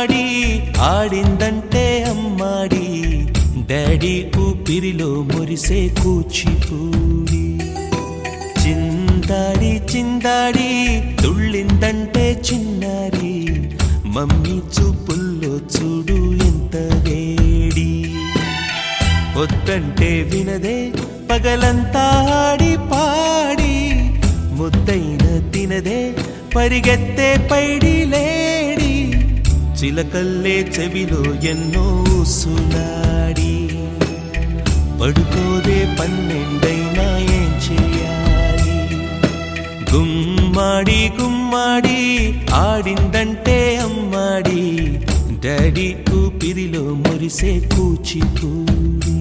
గుమ్మాడి ఆడిందంటే అమ్మాడి డాడీ ఊపిరిలో మురిసే కూచిపూడి చిందాడి చిందాడి తుళ్ళిందంటే చిన్నారి మమ్మీ చూపుల్లో చూడు ఎంత వేడి వద్దంటే వినదే పగలంతా ఆడి పాడి ముద్దైన తినదే పరిగెత్తే పైడి లేడి చిలకల్లే చెవిలో ఎన్నో సులాడి పడుకోదే పన్నెండైనా ఏం చేయాలి గుమ్మాడి గుమ్మాడి ఆడిందంటే అమ్మాడి డాడీ ఊపిరిలో మురిసే కూచిపూడి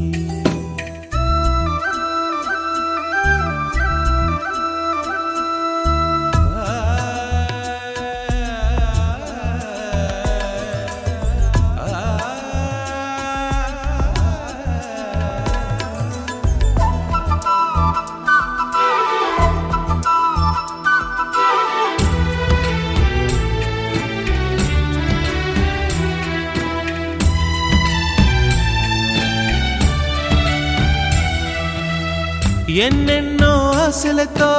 ఎన్నెన్నో ఆశలతో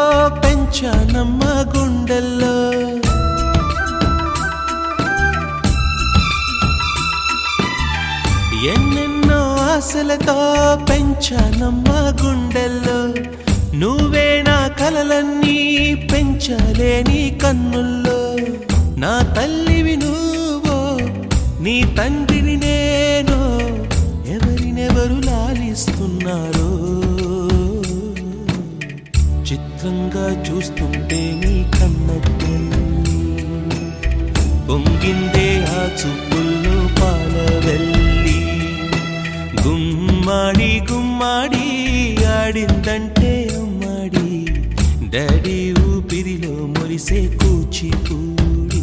పెంచానమ్మ గుండెల్లో ఎన్నెన్నో ఆశలతో పెంచానమ్మ గుండెల్లో నువ్వే నా కలలన్నీ పెంచాలే నీ కన్నుల్లో నా తల్లివి నువ్వో నీ తండ్రిని నేను ఎవరినెవరు లాలిస్తున్నారో చిత్రంగా చూస్తుంటే నీ కన్నట్టు పొంగిందే ఆ చూపుల్లో పాలవెల్లి గుమ్మాడి గుమ్మాడి ఆడిందంటే అమ్మాడి డాడీ ఊపిరిలో మురిసే కూచిపూడి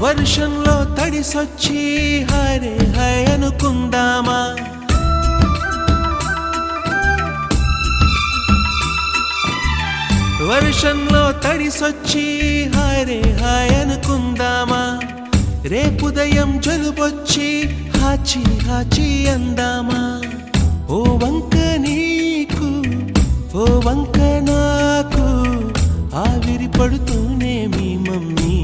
వర్షంలో తడిసొచ్చి హరే హై అనుకుందామా వర్షంలో తడిసొచ్చి హరే హై అనుకుందామా రేపుదయం జలుబొచ్చి హాచి హాచి అందామా ఓ వంక నీకు ఓ వంక నాకు ఆవిరి పడుతూనే మీ మమ్మీ